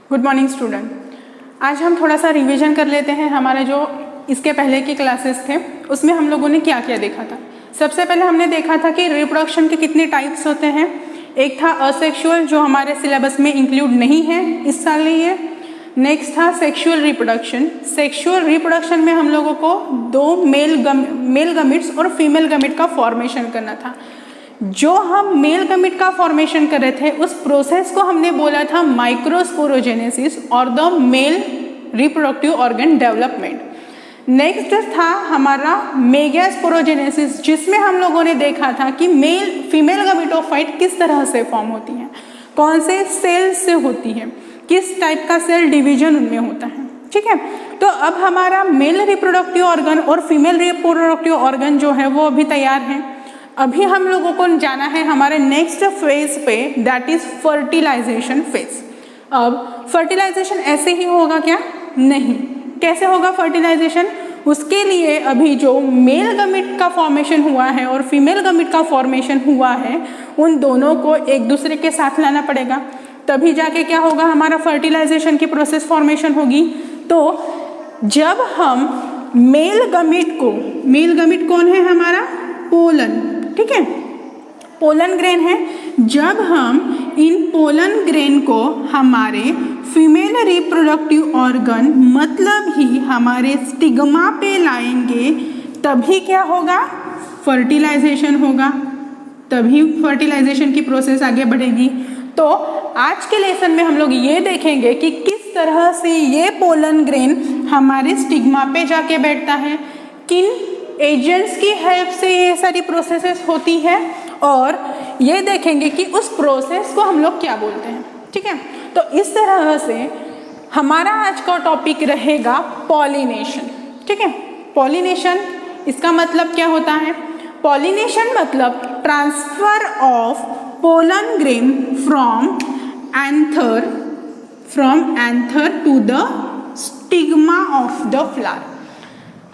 Good morning student. आज हम थोड़ा सा रिवीजन कर लेते हैं। हमारे जो इसके पहले के क्लासेस थे उसमें हम लोगों ने क्या क्या देखा था। सबसे पहले हमने देखा था कि रिप्रोडक्शन के कितने टाइप्स होते हैं। एक था असेक्सुअल जो हमारे सिलेबस में इंक्लूड नहीं है इस साल लिए। नेक्स्ट था सेक्सुअल रिप्रोडक्शन। सेक्सुअल रिप्रोडक्शन में हम लोगों को दो मेल गमिट्स और फीमेल गमिट का फॉर्मेशन करना था। जो हम मेल गमिट का फॉर्मेशन कर रहे थे उस प्रोसेस को हमने बोला था माइक्रोस्पोरोजेनेसिस और the male reproductive organ development. Next था हमारा मेगास्पोरोजेनेसिस जिसमें हम लोगों ने देखा था कि मेल फीमेल गमिटोफाइट किस तरह से फॉर्म होती हैं, कौन से सेल से होती है, किस टाइप का सेल डिवीजन उनमें होता है। ठीक है, तो अब हमारा मेल रिप्रोडक्टिव ऑर्गन और फीमेल रिप्रोडक्टिव ऑर्गन जो है वो अभी तैयार है। अभी हम लोगों को जाना है हमारे नेक्स्ट फेज पे, दैट इज फर्टिलाइजेशन फेज। अब फर्टिलाइजेशन ऐसे ही होगा क्या? नहीं। कैसे होगा फर्टिलाइजेशन? उसके लिए अभी जो मेल गमिट का फॉर्मेशन हुआ है और फीमेल गमिट का फॉर्मेशन हुआ है उन दोनों को एक दूसरे के साथ लाना पड़ेगा, तभी जाके क्या होगा हमारा फर्टिलाइजेशन की प्रोसेस फॉर्मेशन होगी। तो जब हम मेल गमिट कौन है हमारा? पोलन। ठीक है, पोलन ग्रेन है। जब हम इन पोलन ग्रेन को हमारे फीमेल रिप्रोडक्टिव ऑर्गन मतलब ही हमारे स्टिग्मा पे लाएंगे तभी क्या होगा? फर्टिलाइजेशन होगा, तभी फर्टिलाइजेशन की प्रोसेस आगे बढ़ेगी। तो आज के लेसन में हम लोग ये देखेंगे कि किस तरह से ये पोलन ग्रेन हमारे स्टिग्मा पे जाके बैठता है, किन एजेंट्स की हेल्प से ये सारी प्रोसेसेस होती है, और ये देखेंगे कि उस प्रोसेस को हम लोग क्या बोलते हैं। ठीक है, तो इस तरह से हमारा आज का टॉपिक रहेगा पॉलिनेशन। ठीक है, पॉलिनेशन इसका मतलब क्या होता है? पॉलिनेशन मतलब transfer of pollen grain from anther to the stigma of the flower.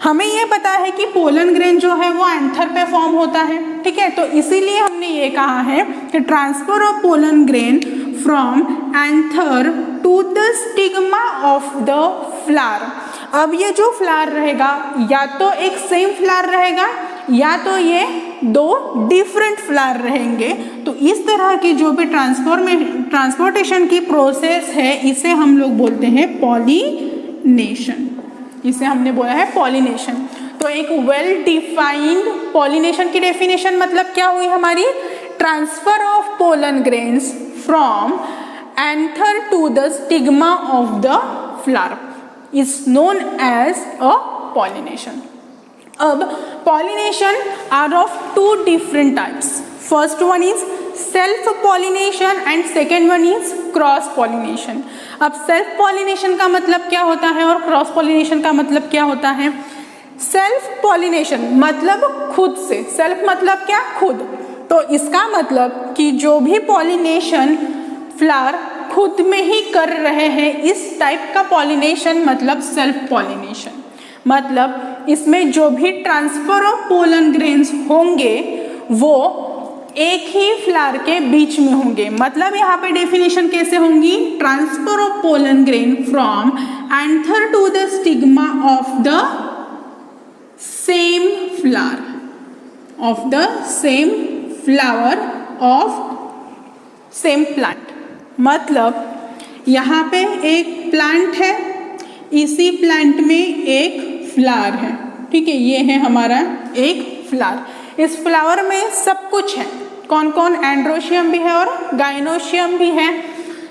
हमें ये पता है कि पोलन ग्रेन जो है वो एंथर पे फॉर्म होता है। ठीक है, तो इसीलिए हमने ये कहा है कि transfer of pollen grain from anther to the stigma of the flower. अब ये जो फ्लावर रहेगा या तो एक सेम फ्लावर रहेगा या तो ये दो डिफरेंट फ्लावर रहेंगे। तो इस तरह की जो भी ट्रांसपोर्टेशन की प्रोसेस है इसे हम लोग बोलते हैं पॉलिनेशन। इसे हमने बोला है पॉलिनेशन। तो एक वेल डिफाइंड पॉलिनेशन की डेफिनेशन मतलब क्या हुई हमारी? Transfer of pollen grains from anther to the stigma of the flower is known as a pollination. अब pollination are of two different types. First one is self pollination and second one is cross pollination. अब self pollination का मतलब क्या होता है और cross pollination का मतलब क्या होता है? सेल्फ पॉलिनेशन मतलब खुद से, सेल्फ मतलब क्या? खुद। तो इसका मतलब कि जो भी पॉलिनेशन फ्लावर खुद में ही कर रहे हैं इस टाइप का पॉलिनेशन मतलब सेल्फ पॉलिनेशन। मतलब इसमें जो भी ट्रांसफर ऑफ पोलन ग्रेन्स होंगे वो एक ही फ्लावर के बीच में होंगे। मतलब यहाँ पे डेफिनेशन कैसे होंगी? Transfer of pollen grain from anther to the stigma of the same flower of same plant. मतलब यहाँ पे एक प्लांट है, इसी प्लांट में एक फ्लावर है। ठीक है, ये है हमारा एक फ्लावर। इस फ्लावर में सब कुछ है, कौन कौन? एंड्रोशियम भी है और गाइनोशियम भी है।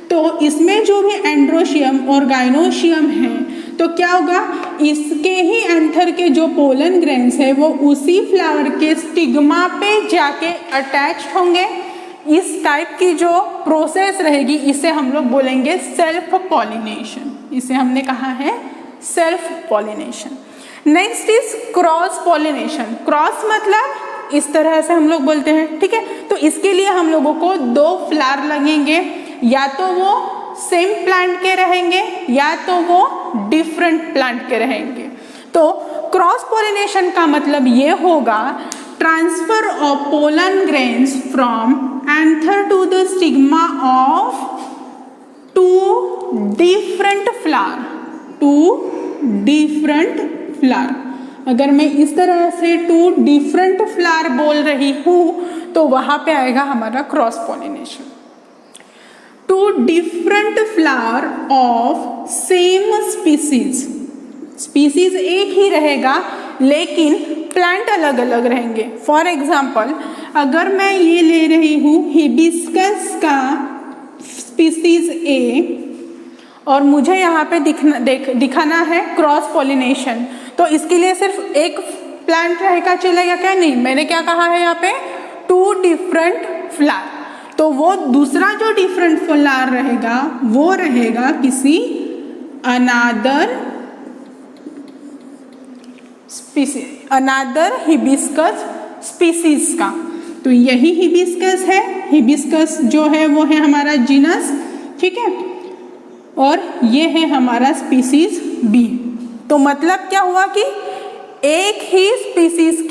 तो इसमें जो भी एंड्रोशियम और गाइनोशियम है तो क्या होगा? इसके ही एंथर के जो पोलन ग्रेन्स है वो उसी फ्लावर के स्टिग्मा पे जाके अटैच्ड होंगे। इस टाइप की जो प्रोसेस रहेगी इसे हम लोग बोलेंगे सेल्फ पॉलिनेशन। इसे हमने कहा है self pollination. Next is cross pollination. Cross मतलब इस तरह से हम लोग बोलते हैं। ठीक है, तो इसके लिए हम लोगों को दो फ्लावर लगेंगे, या तो वो सेम प्लांट के रहेंगे या तो वो डिफरेंट प्लांट के रहेंगे। तो क्रॉस पॉलिनेशन का मतलब ये होगा transfer of pollen grains from anther to the stigma of two different flower, two different flower. अगर मैं इस तरह से टू डिफरेंट फ्लावर बोल रही हूँ तो वहाँ पे आएगा हमारा cross pollination. Two different flower of same species, species एक ही रहेगा लेकिन प्लांट अलग अलग रहेंगे। फॉर एग्जाम्पल अगर मैं ये ले रही हूँ हिबिस्कस का स्पीसीज ए और मुझे यहाँ पे दिखाना है क्रॉस पॉलिनेशन, तो इसके लिए सिर्फ एक प्लांट रहेगा चलेगा क्या? नहीं, मैंने क्या कहा है यहाँ पे टू डिफरेंट फ्लावर, तो वो दूसरा जो डिफरेंट फ्लावर रहेगा वो रहेगा किसी अनादर स्पीसीज, अनादर हिबिस्कस स्पीसीज का। तो यही हिबिस्कस है, हिबिस्कस जो है वो है हमारा जीनस, ठीक है, और ये है हमारा स्पीसीज बी। तो मतलब क्या हुआ कि एक ही स्पीसीज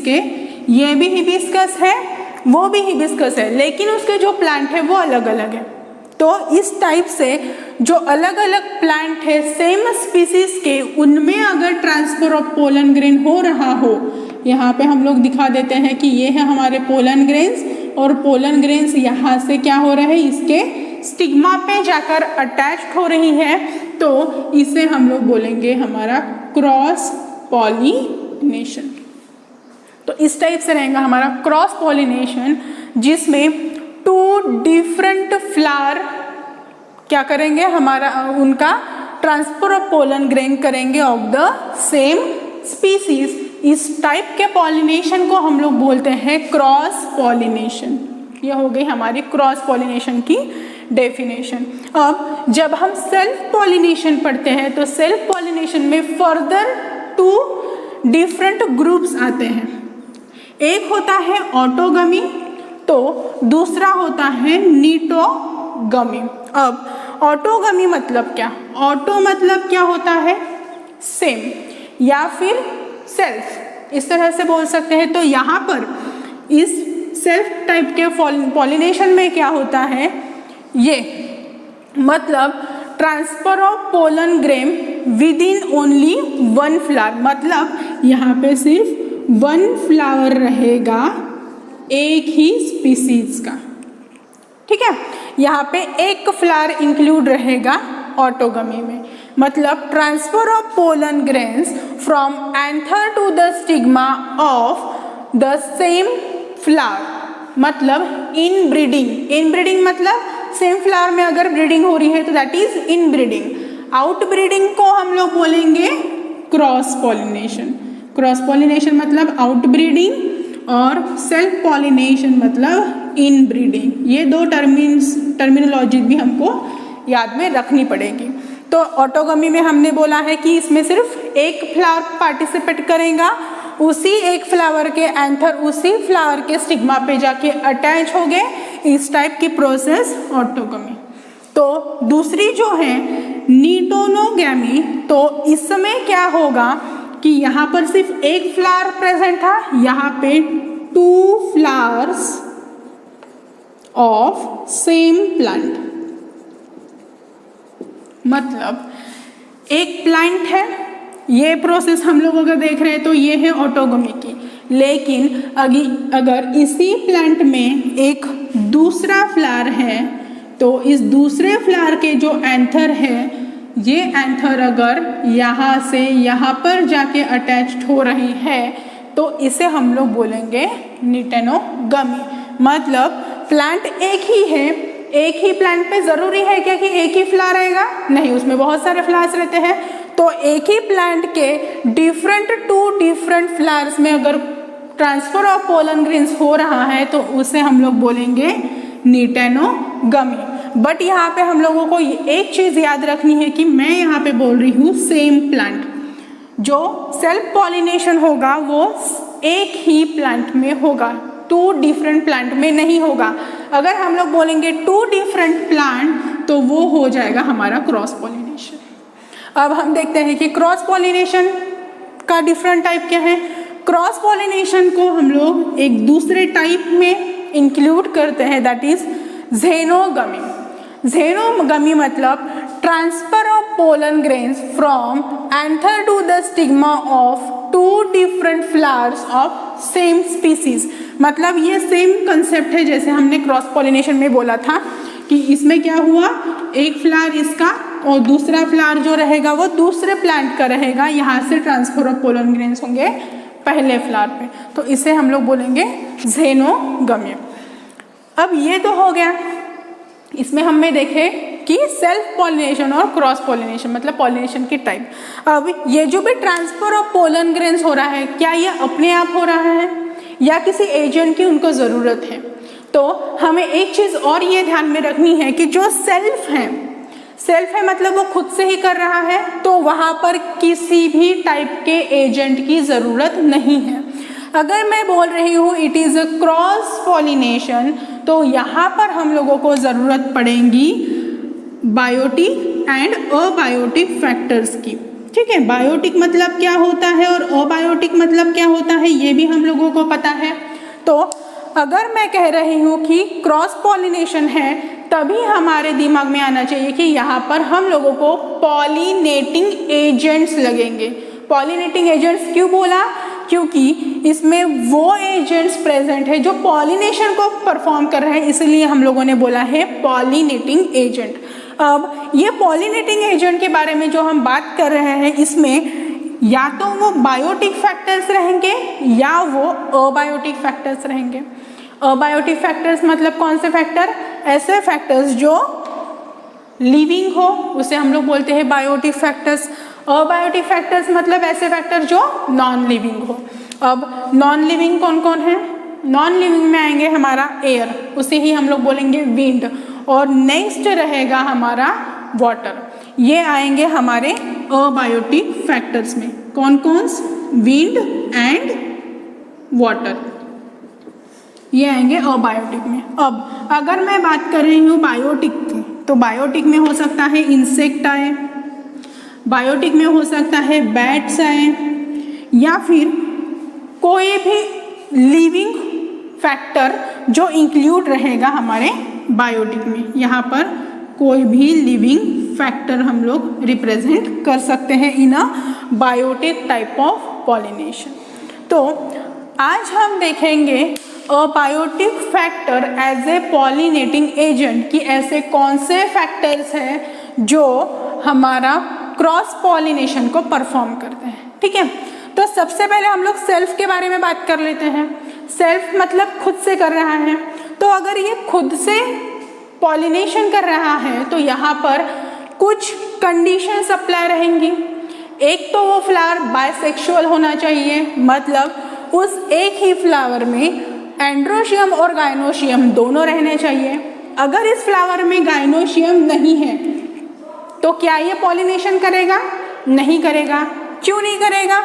के ये भी हिबिस्कस है वो भी हिबिस्कस है, लेकिन उसके जो प्लांट है वो अलग अलग है। तो इस टाइप से जो अलग अलग प्लांट है सेम स्पीसीज के, उनमें अगर ट्रांसफर ऑफ पोलन ग्रेन हो रहा हो, यहाँ पे हम लोग दिखा देते हैं कि ये है हमारे पोलन ग्रेन्स, और पोलन ग्रेन्स यहाँ से क्या हो रहे हैं, इसके स्टिग्मा पे जाकर अटैच्ड हो रही है, तो इसे हम लोग बोलेंगे हमारा क्रॉस पॉलिनेशन। तो इस टाइप से रहेगा हमारा क्रॉस पॉलिनेशन, जिसमें टू डिफरेंट फ्लावर क्या करेंगे, हमारा उनका ट्रांसफर ऑफ पोलन ग्रेन करेंगे ऑफ द सेम स्पीसीज। इस टाइप के पॉलिनेशन को हम लोग बोलते हैं क्रॉस पॉलिनेशन। ये हो गई हमारी क्रॉस पॉलिनेशन की डेफिनेशन। अब जब हम सेल्फ पॉलिनेशन पढ़ते हैं तो सेल्फ पॉलिनेशन में फर्दर टू डिफरेंट ग्रुप्स आते हैं। एक होता है ऑटोगमी, तो दूसरा होता है नीटोगमी। अब ऑटोगमी मतलब क्या? ऑटो मतलब क्या होता है? सेम या फिर सेल्फ, इस तरह से बोल सकते हैं। तो यहाँ पर इस सेल्फ टाइप के पॉलिनेशन में क्या होता है, ये मतलब transfer of pollen grain with in only one flower, मतलब यहाँ पे सिर्फ वन फ्लावर रहेगा एक ही स्पीसीज का, ठीक है। यहाँ पे एक फ्लावर इंक्लूड रहेगा ऑटोगमी में, मतलब transfer of pollen grains from anther to the stigma of the same flower, मतलब इन ब्रीडिंग मतलब सेम फ्लावर में अगर ब्रीडिंग हो रही है तो that is inbreeding. Outbreeding को हम लोग बोलेंगे क्रॉस पॉलिनेशन। क्रॉस पॉलिनेशन मतलब आउट ब्रीडिंग और सेल्फ पॉलिनेशन मतलब इन ब्रीडिंग। ये दो टर्मिनोलॉजी भी हमको याद में रखनी पड़ेगी। तो ऑटोगमी में हमने बोला है कि इसमें सिर्फ एक फ्लावर पार्टिसिपेट करेगा, उसी एक फ्लावर के एंथर उसी फ्लावर के स्टिग्मा पे जाके अटैच हो गए, इस टाइप की प्रोसेस ऑटोगमी। तो दूसरी जो है नीटोनोगैमी, तो इसमें क्या होगा कि यहाँ पर सिर्फ एक फ्लावर प्रेजेंट था, यहाँ पे two flowers of same plant, मतलब एक प्लांट है। ये प्रोसेस हम लोग अगर देख रहे हैं तो ये है ऑटोगमी की, लेकिन अगर इसी प्लांट में एक दूसरा फ्लावर है तो इस दूसरे फ्लावर के जो एंथर है, ये एंथर अगर यहाँ से यहाँ पर जाके अटैच्ड हो रही है तो इसे हम लोग बोलेंगे नीटेनोगमी। मतलब प्लांट एक ही है, एक ही प्लांट पे ज़रूरी है क्या कि एक ही फ्लावर रहेगा? नहीं, उसमें बहुत सारे फ्लावर्स रहते हैं। तो एक ही प्लांट के टू डिफरेंट फ्लावर्स में अगर ट्रांसफर ऑफ पोलन ग्रेन्स हो रहा है तो उसे हम लोग बोलेंगे नीटेनोगमी। बट यहाँ पे हम लोगों को एक चीज़ याद रखनी है कि मैं यहाँ पे बोल रही हूँ सेम प्लांट। जो सेल्फ पॉलिनेशन होगा वो एक ही प्लांट में होगा, टू डिफरेंट प्लांट में नहीं होगा। अगर हम लोग बोलेंगे टू डिफरेंट प्लांट तो वो हो जाएगा हमारा क्रॉस पॉलिनेशन। अब हम देखते हैं कि क्रॉस पॉलिनेशन का डिफरेंट टाइप क्या है। क्रॉस पॉलिनेशन को हम लोग एक दूसरे टाइप में इंक्लूड करते हैं, दैट इज ज़ेनोगमी। ज़ेनोगमी मतलब transfer of pollen grains from anther to the stigma of two different flowers of same species. मतलब ये सेम कंसेप्ट है जैसे हमने क्रॉस पॉलिनेशन में बोला था कि इसमें क्या हुआ, एक फ्लावर इसका और दूसरा फ्लावर जो रहेगा वो दूसरे प्लांट का रहेगा, यहाँ से ट्रांसफर ऑफ पोलन ग्रेन्स होंगे पहले फ्लावर पे, तो इसे हम लोग बोलेंगे ज़ेनोगमी। अब ये तो हो गया, इसमें हमने देखे कि सेल्फ पॉलिनेशन और क्रॉस पॉलिनेशन मतलब पॉलिनेशन की टाइप। अब ये जो भी ट्रांसफर ऑफ पोलन ग्रेन्स हो रहा है, क्या ये अपने आप हो रहा है या किसी एजेंट की उनको ज़रूरत है? तो हमें एक चीज़ और ये ध्यान में रखनी है कि जो सेल्फ है मतलब वो खुद से ही कर रहा है, तो वहाँ पर किसी भी टाइप के एजेंट की ज़रूरत नहीं है। अगर मैं बोल रही हूँ it is a cross pollination, तो यहाँ पर हम लोगों को ज़रूरत पड़ेगी बायोटिक एंड अबायोटिक फैक्टर्स की। ठीक है, बायोटिक मतलब क्या होता है और अबायोटिक मतलब क्या होता है ये भी हम लोगों को पता है। तो अगर मैं कह रही हूँ कि क्रॉस पॉलिनेशन है, तभी हमारे दिमाग में आना चाहिए कि यहाँ पर हम लोगों को पॉलिनेटिंग एजेंट्स लगेंगे। पॉलिनेटिंग एजेंट्स क्यों बोला? क्योंकि इसमें वो एजेंट्स प्रेजेंट है जो पॉलिनेशन को परफॉर्म कर रहे हैं, इसलिए हम लोगों ने बोला है पॉलिनेटिंग एजेंट। अब ये पॉलिनेटिंग एजेंट के बारे में जो हम बात कर रहे हैं, इसमें या तो वो बायोटिक फैक्टर्स रहेंगे या वो अबायोटिक फैक्टर्स रहेंगे। अबायोटिक फैक्टर्स मतलब कौन से फैक्टर? ऐसे फैक्टर्स जो लिविंग हो उसे हम लोग बोलते हैं बायोटिक फैक्टर्स। अबायोटिक फैक्टर्स मतलब ऐसे फैक्टर जो नॉन लिविंग हो। अब नॉन लिविंग कौन कौन है? नॉन लिविंग में आएंगे हमारा एयर, उसे ही हम लोग बोलेंगे विंड, और नेक्स्ट रहेगा हमारा वाटर। ये आएंगे हमारे अबायोटिक फैक्टर्स में। कौन कौन? विंड एंड वाटर, ये आएंगे अबायोटिक में। अब अगर मैं बात कर रही हूँ बायोटिक की, तो बायोटिक में हो सकता है इंसेक्ट आए, बायोटिक में हो सकता है बैट्स आए, या फिर कोई भी लिविंग फैक्टर जो इंक्लूड रहेगा हमारे बायोटिक में। यहाँ पर कोई भी लिविंग फैक्टर हम लोग रिप्रेजेंट कर सकते हैं in abiotic type of pollination. तो आज हम देखेंगे abiotic factor as a pollinating agent, कि ऐसे कौन से फैक्टर्स हैं जो हमारा क्रॉस पॉलिनेशन को परफॉर्म करते हैं। ठीक है, तो सबसे पहले हम लोग सेल्फ के बारे में बात कर लेते हैं। सेल्फ मतलब खुद से कर रहा है, तो अगर ये खुद से पॉलिनेशन कर रहा है तो यहाँ पर कुछ कंडीशंस अप्लाई रहेंगी। एक तो वो फ्लावर बायसेक्सुअल होना चाहिए, मतलब उस एक ही फ्लावर में एंड्रोशियम और गाइनोशियम दोनों रहने चाहिए। अगर इस फ्लावर में गाइनोशियम नहीं है तो क्या ये पॉलिनेशन करेगा? नहीं करेगा। क्यों नहीं करेगा?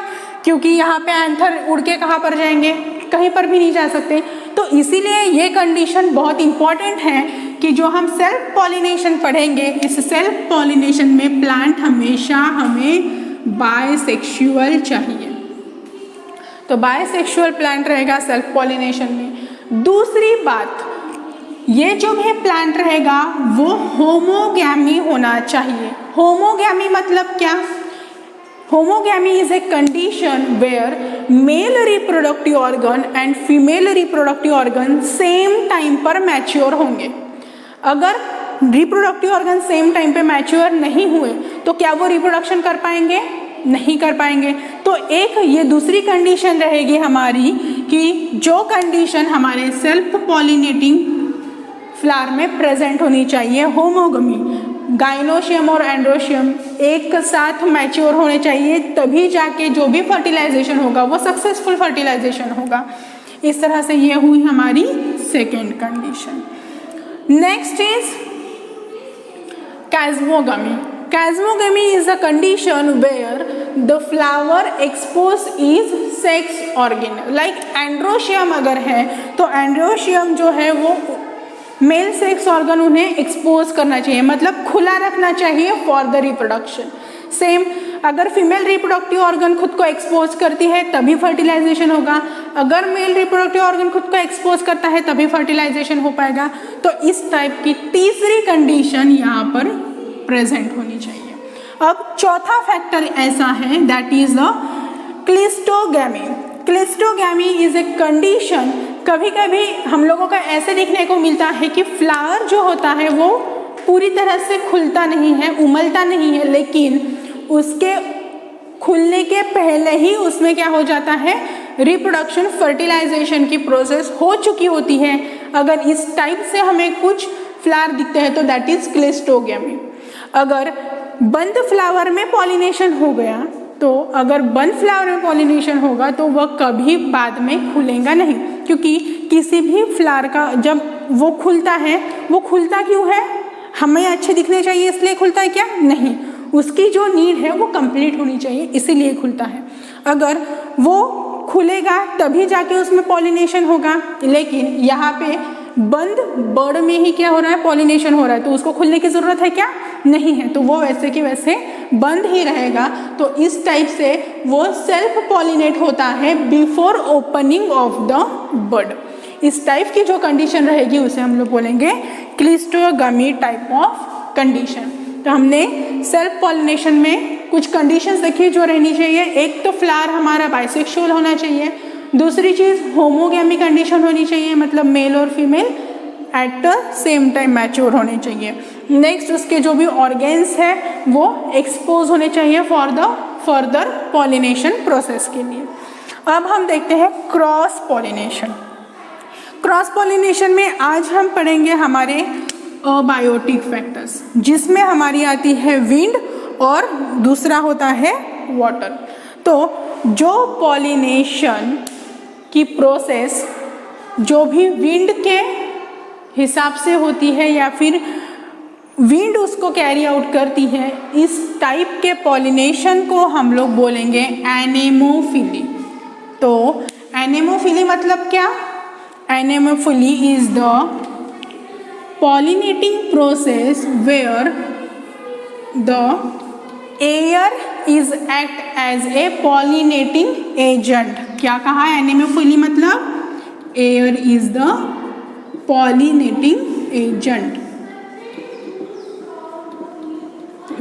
क्योंकि यहाँ पे एंथर उड़ के कहाँ पर जाएंगे? कहीं पर भी नहीं जा सकते। तो इसीलिए ये कंडीशन बहुत इंपॉर्टेंट है कि जो हम सेल्फ पॉलिनेशन पढ़ेंगे, इस सेल्फ पॉलिनेशन में प्लांट हमेशा हमें बायसेक्सुअल चाहिए। तो बायसेक्सुअल प्लांट रहेगा सेल्फ पॉलिनेशन में। दूसरी बात, ये जो भी प्लांट रहेगा वो होमोगैमी होना चाहिए। होमोगैमी मतलब क्या? Homogamy is a condition where male reproductive organ and female reproductive organ same time पर मैच्योर होंगे। अगर रिप्रोडक्टिव ऑर्गन सेम टाइम पे मैच्योर नहीं हुए तो क्या वो रिप्रोडक्शन कर पाएंगे? नहीं कर पाएंगे। तो एक ये दूसरी कंडीशन रहेगी हमारी कि जो कंडीशन हमारे सेल्फ पॉलिनेटिंग फ्लावर में प्रेजेंट होनी चाहिए, होमोगमी, गाइनोशियम और एंड्रोशियम एक साथ मैच्योर होने चाहिए, तभी जाके जो भी फर्टिलाइजेशन होगा वो सक्सेसफुल फर्टिलाइजेशन होगा। इस तरह से ये हुई हमारी second condition. Next is chasmogamy. Chasmogamy is a condition where the flower expose is sex organ. Like androecium अगर है तो एंड्रोशियम जो है वो मेल सेक्स ऑर्गन उन्हें एक्सपोज करना चाहिए, मतलब खुला रखना चाहिए फॉर द रिप्रोडक्शन। सेम अगर फीमेल रिप्रोडक्टिव ऑर्गन खुद को एक्सपोज करती है तभी फर्टिलाइजेशन होगा, अगर मेल रिप्रोडक्टिव ऑर्गन खुद को एक्सपोज करता है तभी फर्टिलाइजेशन हो पाएगा। तो इस टाइप की तीसरी कंडीशन यहाँ पर प्रेजेंट होनी चाहिए। अब चौथा फैक्टर ऐसा है that is the cleistogamy. Cleistogamy is a condition. कभी कभी हम लोगों का ऐसे देखने को मिलता है कि फ्लावर जो होता है वो पूरी तरह से खुलता नहीं है, उमलता नहीं है, लेकिन उसके खुलने के पहले ही उसमें क्या हो जाता है, रिप्रोडक्शन फर्टिलाइजेशन की प्रोसेस हो चुकी होती है। अगर इस टाइप से हमें कुछ फ्लावर दिखते हैं तो दैट इज क्लिस्टोगैमी। अगर बंद फ्लावर में पॉलिनेशन हो गया, तो अगर बंद फ्लावर में पॉलिनेशन होगा तो वह कभी बाद में खुलेगा नहीं, क्योंकि किसी भी फ्लावर का जब वो खुलता है, वो खुलता क्यों है, हमें अच्छे दिखने चाहिए इसलिए खुलता है क्या, नहीं, उसकी जो नीड है वो कंप्लीट होनी चाहिए इसीलिए खुलता है। अगर वो खुलेगा तभी जाके उसमें पॉलिनेशन होगा, लेकिन यहाँ पे बंद बर्ड में ही क्या हो रहा है, पॉलिनेशन हो रहा है, तो उसको खुलने की जरूरत है क्या, नहीं है, तो वो वैसे कि वैसे बंद ही रहेगा। तो इस टाइप से वो सेल्फ पॉलिनेट होता है before opening of the bird. इस टाइप की जो कंडीशन रहेगी उसे हम लोग बोलेंगे क्लिस्टोगैमी टाइप ऑफ कंडीशन। तो हमने सेल्फ पॉलिनेशन में कुछ कंडीशंस देखी जो रहनी चाहिए। एक तो फ्लावर हमारा बाइसेक्सुअल होना चाहिए, दूसरी चीज़ होमोगैमी कंडीशन होनी चाहिए, मतलब मेल और female at the same time mature होने चाहिए। नेक्स्ट उसके जो भी ऑर्गेन्स है वो एक्सपोज होने चाहिए for the further pollination process के लिए। अब हम देखते हैं क्रॉस पॉलिनेशन। क्रॉस पॉलिनेशन में आज हम पढ़ेंगे हमारे अबायोटिक फैक्टर्स, जिसमें हमारी आती है विंड और दूसरा होता है वाटर। तो जो पॉलिनेशन की प्रोसेस जो भी विंड के हिसाब से होती है या फिर विंड उसको कैरी आउट करती है, इस टाइप के पॉलिनेशन को हम लोग बोलेंगे एनेमोफिली। तो एनेमोफिली मतलब क्या, anemophily is the pollinating process where the air is act as a pollinating agent। क्या कहा है एनेमोफिली मतलब, air is the pollinating agent।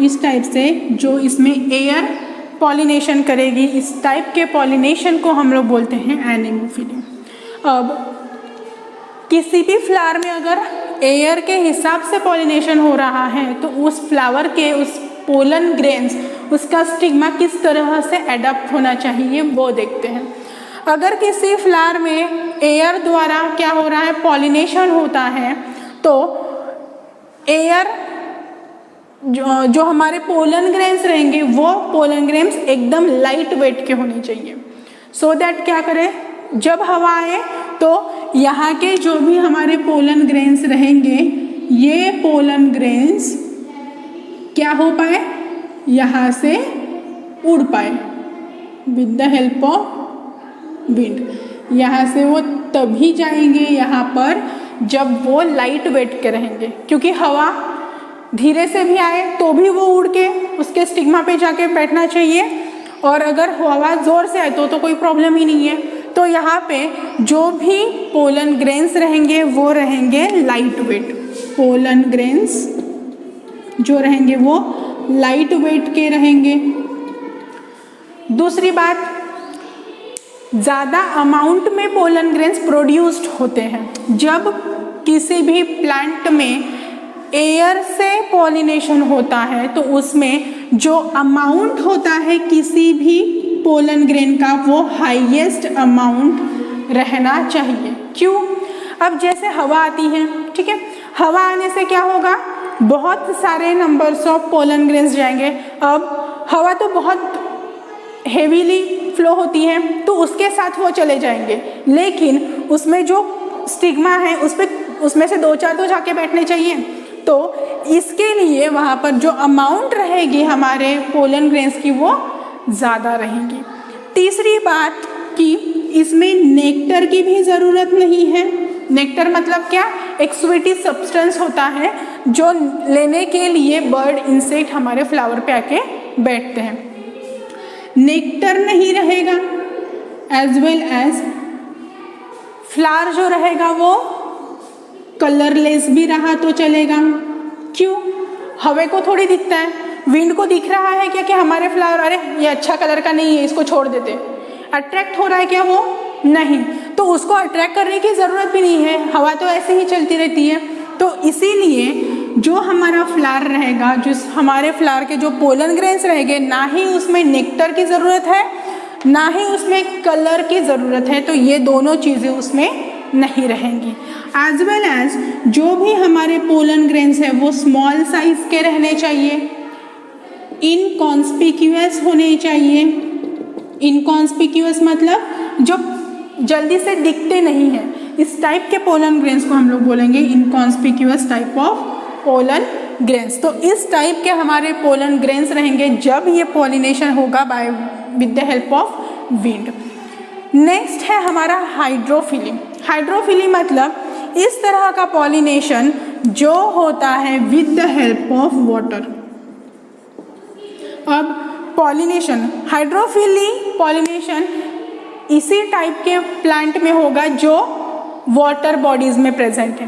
इस टाइप से जो इसमें एयर पॉलिनेशन करेगी, इस टाइप के पॉलिनेशन को हम लोग बोलते हैं एनेमोफिली। अब किसी भी फ्लावर में अगर एयर के हिसाब से पॉलिनेशन हो रहा है तो उस फ्लावर के उस पोलन ग्रेन्स, उसका स्टिग्मा किस तरह से एडप्ट होना चाहिए वो देखते हैं। अगर किसी फ्लावर में एयर द्वारा क्या हो रहा है, पॉलिनेशन होता है, तो एयर जो हमारे पोलन ग्रेन्स रहेंगे वो पोलन ग्रेन्स एकदम लाइट वेट के होने चाहिए, सो दैट क्या करें, जब हवा आए तो यहाँ के जो भी हमारे पोलन ग्रेन्स रहेंगे, ये पोलन ग्रेन्स क्या हो पाए, यहाँ से उड़ पाए with the help of wind. यहाँ से वो तभी जाएंगे यहाँ पर जब वो लाइट वेट के रहेंगे, क्योंकि हवा धीरे से भी आए तो भी वो उड़ के उसके स्टिग्मा पे जाके बैठना चाहिए, और अगर हवा ज़ोर से आए तो कोई प्रॉब्लम ही नहीं है। तो यहाँ पे जो भी पोलन ग्रेन्स रहेंगे वो रहेंगे लाइट वेट। पोलन ग्रेन्स जो रहेंगे वो लाइट वेट के रहेंगे। दूसरी बात, ज़्यादा अमाउंट में पोलन ग्रेन्स प्रोड्यूस्ड होते हैं। जब किसी भी प्लांट में एयर से पॉलिनेशन होता है तो उसमें जो अमाउंट होता है किसी भी पोलन ग्रेन का वो हाईएस्ट अमाउंट रहना चाहिए। क्यों, अब जैसे हवा आती है, ठीक है, हवा आने से क्या होगा, बहुत सारे नंबर्स ऑफ पोलन ग्रेन्स जाएंगे। अब हवा तो बहुत हेवीली फ्लो होती है तो उसके साथ वो चले जाएंगे, लेकिन उसमें जो स्टिग्मा है उसमें से 2-4 तो जाके बैठने चाहिए। तो इसके लिए वहाँ पर जो अमाउंट रहेगी हमारे पोलन ग्रेन्स की वो ज़्यादा रहेंगी। तीसरी बात कि इसमें नेक्टर की भी ज़रूरत नहीं है। नेक्टर मतलब क्या, एक स्वीटी सब्सटेंस होता है जो लेने के लिए बर्ड इंसेक्ट हमारे फ्लावर पे आके बैठते हैं। नेक्टर नहीं रहेगा, एज वेल एज फ्लावर जो रहेगा वो कलरलेस भी रहा तो चलेगा, क्यों? हवा को थोड़ी दिखता है, विंड को दिख रहा है क्या कि हमारे फ्लावर अरे ये अच्छा कलर का नहीं है, इसको छोड़ देते। अट्रैक्ट हो रहा है क्या वो? नहीं। तो उसको अट्रैक्ट करने की ज़रूरत भी नहीं है, हवा तो ऐसे ही चलती रहती है। तो इसीलिए जो हमारा फ्लावर रहेगा, जो हमारे फ्लावर के जो पोलन ग्रेन्स रहेंगे, ना ही उसमें नेक्टर की ज़रूरत है, ना ही उसमें कलर की ज़रूरत है। तो ये दोनों चीज़ें उसमें नहीं रहेंगी। एज वेल एज जो भी हमारे पोलन ग्रेन्स है वो स्मॉल साइज के रहने चाहिए, इनकॉन्स्पिक्यूअस होने चाहिए। इनकॉन्स्पिक्यूअस मतलब जो जल्दी से दिखते नहीं हैं, इस टाइप के पोलन ग्रेन्स को हम लोग बोलेंगे इनकॉन्स्पिक्यूअस टाइप ऑफ पोलन ग्रेन्स। तो इस टाइप के हमारे पोलन ग्रेन्स रहेंगे जब ये पॉलिनेशन होगा by with the help of wind. Next है हमारा हाइड्रोफिली। हाइड्रोफिली मतलब इस तरह का पॉलिनेशन जो होता है with the help of water. अब पॉलिनेशन, हाइड्रोफिली पॉलिनेशन इसी टाइप के प्लांट में होगा जो वाटर बॉडीज में प्रेजेंट है।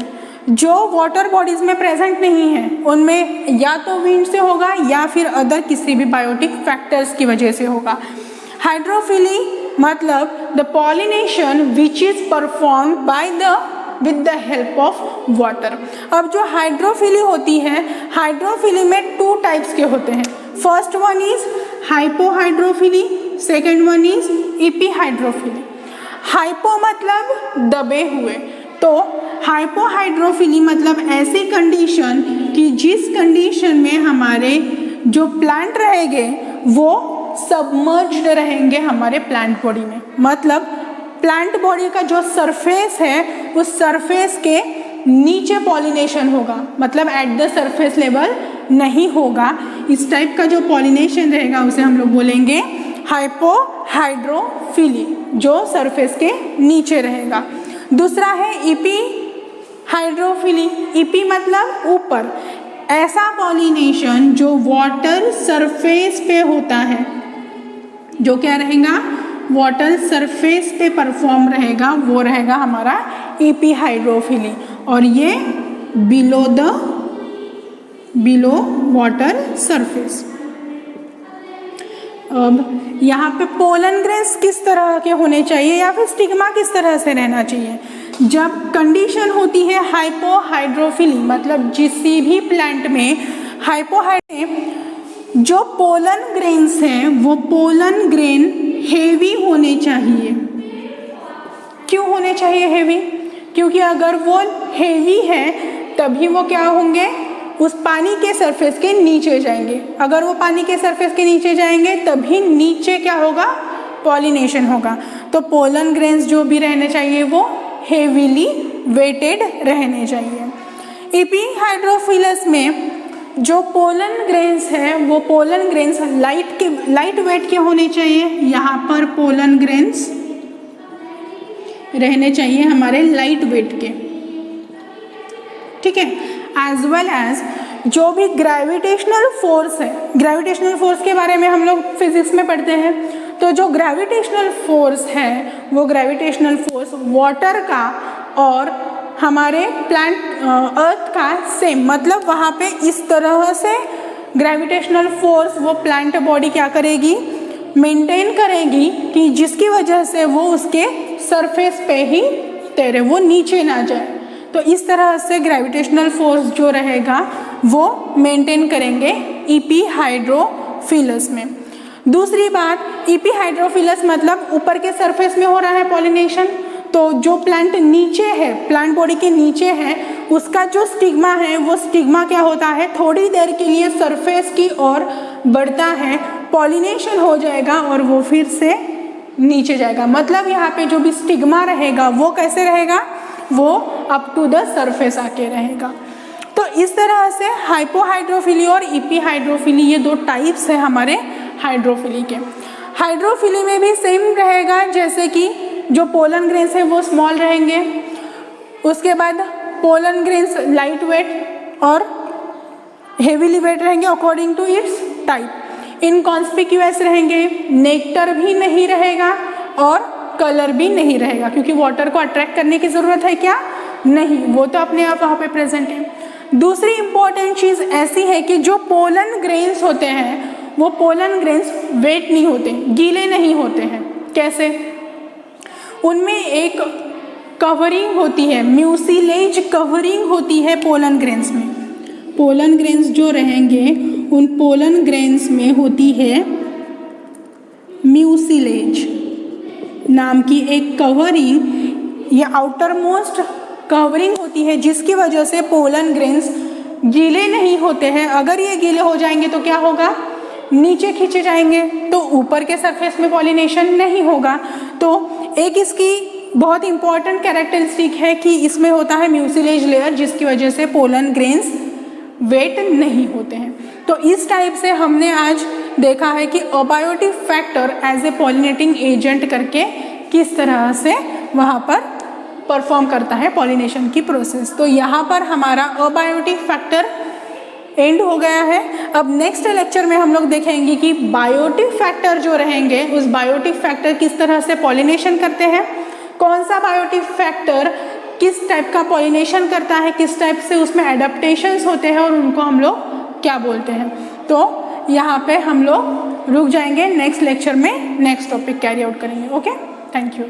जो वाटर बॉडीज में प्रेजेंट नहीं है उनमें या तो विंड से होगा या फिर अदर किसी भी बायोटिक फैक्टर्स की वजह से होगा। हाइड्रोफिली मतलब the pollination which is perform by the with the help of water. अब जो हाइड्रोफिली होती है, हाइड्रोफिली में 2 टाइप्स के होते हैं। First one is hypohydrophily, second one is epihydrophily. Hypo मतलब दबे हुए, तो हाइपोहाइड्रोफिली मतलब ऐसी कंडीशन कि जिस कंडीशन में हमारे जो प्लांट रहेंगे वो सबमर्ज्ड रहेंगे हमारे प्लांट बॉडी में। मतलब प्लांट बॉडी का जो सरफेस है उस सरफेस के नीचे पॉलिनेशन होगा, मतलब एट द सरफेस लेवल नहीं होगा। इस टाइप का जो पॉलिनेशन रहेगा उसे हम लोग बोलेंगे हाइपोहाइड्रोफिली, जो सरफेस के नीचे रहेगा। दूसरा है एपीहाइड्रोफिली। एपी मतलब ऊपर, ऐसा पॉलिनेशन जो वाटर सरफेस पे होता है, जो क्या रहेगा वाटर सरफेस पे परफॉर्म रहेगा, वो रहेगा हमारा एपीहाइड्रोफिली। और ये बिलो वाटर सरफेस। अब यहाँ पे पोलन ग्रेन्स किस तरह के होने चाहिए या फिर स्टिग्मा किस तरह से रहना चाहिए? जब कंडीशन होती है हाइपोहाइड्रोफिली, मतलब किसी भी प्लांट में जो पोलन ग्रेन्स हैं वो पोलन ग्रेन हेवी होने चाहिए। क्यों होने चाहिए हेवी? क्योंकि अगर वो हेवी है तभी वो क्या होंगे, उस पानी के सरफेस के नीचे जाएंगे। अगर वो पानी के सरफेस के नीचे जाएंगे तभी नीचे क्या होगा, पॉलिनेशन होगा। तो पोलन ग्रेन्स जो भी रहने चाहिए वो हेवीली वेटेड रहने चाहिए। एपीहाइड्रोफिलस में जो पोलन ग्रेन्स है वो पोलन ग्रेन्स लाइट वेट के होने चाहिए। यहाँ पर पोलन ग्रेन्स रहने चाहिए हमारे लाइट वेट के, ठीक है। एज वेल एज जो भी ग्रेविटेशनल फोर्स है, ग्रेविटेशनल फोर्स के बारे में हम लोग फिजिक्स में पढ़ते हैं। तो जो ग्रेविटेशनल फोर्स है वो ग्रेविटेशनल फोर्स वाटर का और हमारे प्लांट अर्थ का सेम, मतलब वहाँ पे इस तरह से ग्रेविटेशनल फोर्स वो प्लांट बॉडी क्या करेगी, मेंटेन करेगी कि जिसकी वजह से वो उसके सरफेस पे ही तैरे, वो नीचे ना जाए। तो इस तरह से ग्रेविटेशनल फोर्स जो रहेगा वो मेंटेन करेंगे एपीहाइड्रोफिलस में। दूसरी बात, एपीहाइड्रोफिलस मतलब ऊपर के सरफेस में हो रहा है पॉलिनेशन, तो जो प्लांट नीचे है, प्लांट बॉडी के नीचे है, उसका जो स्टिग्मा है वो स्टिग्मा क्या होता है, थोड़ी देर के लिए सरफेस की ओर बढ़ता है, पॉलिनेशन हो जाएगा और वो फिर से नीचे जाएगा। मतलब यहाँ पे जो भी स्टिग्मा रहेगा वो कैसे रहेगा, वो अप टू द सरफेस आके रहेगा। तो इस तरह से हाइपोहाइड्रोफिली और एपीहाइड्रोफिली ये 2 टाइप्स है हमारे हाइड्रोफिली के। हाइड्रोफिली में भी सेम रहेगा, जैसे कि जो पोलन ग्रेन्स है वो स्मॉल रहेंगे, उसके बाद पोलन ग्रेन्स लाइट वेट और हेवीली वेट रहेंगे अकॉर्डिंग टू इट्स टाइप। इनकॉन्स्पिक्यूअस रहेंगे, नेक्टर भी नहीं रहेगा और कलर भी नहीं रहेगा, क्योंकि वाटर को अट्रैक्ट करने की ज़रूरत है क्या, नहीं, वो तो अपने आप वहाँ पे प्रेजेंट है। दूसरी इंपॉर्टेंट चीज़ ऐसी है कि जो पोलन ग्रेन्स होते हैं वो पोलन ग्रेन्स वेट नहीं होते, गीले नहीं होते हैं। कैसे? उनमें एक कवरिंग होती है, म्यूसिलेज कवरिंग होती है पोलन ग्रेन्स में। पोलन ग्रेन्स जो रहेंगे उन पोलन ग्रेन्स में होती है म्यूसिलेज नाम की एक कवरिंग, ये आउटर मोस्ट कवरिंग होती है जिसकी वजह से पोलन ग्रेन्स गीले नहीं होते हैं। अगर ये गीले हो जाएंगे तो क्या होगा? नीचे खींचे जाएंगे, तो ऊपर के सरफेस में पॉलिनेशन नहीं होगा। तो एक इसकी बहुत इंपॉर्टेंट कैरेक्टरिस्टिक है कि इसमें होता है म्यूसिलेज लेयर, जिसकी वजह से पोलन ग्रेन्स वेट नहीं होते हैं। तो इस टाइप से हमने आज देखा है कि abiotic factor as a pollinating agent करके किस तरह से वहाँ पर परफॉर्म करता है पॉलिनेशन की प्रोसेस। तो यहाँ पर हमारा अबायोटिक फैक्टर एंड हो गया है। अब नेक्स्ट लेक्चर में हम लोग देखेंगे कि बायोटिक फैक्टर जो रहेंगे उस बायोटिक फैक्टर किस तरह से पॉलिनेशन करते हैं, कौन सा बायोटिक फैक्टर किस टाइप का पॉलिनेशन करता है, किस टाइप से उसमें एडेप्टेशंस होते हैं और उनको हम लोग क्या बोलते हैं। तो यहाँ पे हम लोग रुक जाएंगे, नेक्स्ट लेक्चर में नेक्स्ट टॉपिक कैरी आउट करेंगे। Okay, thank you.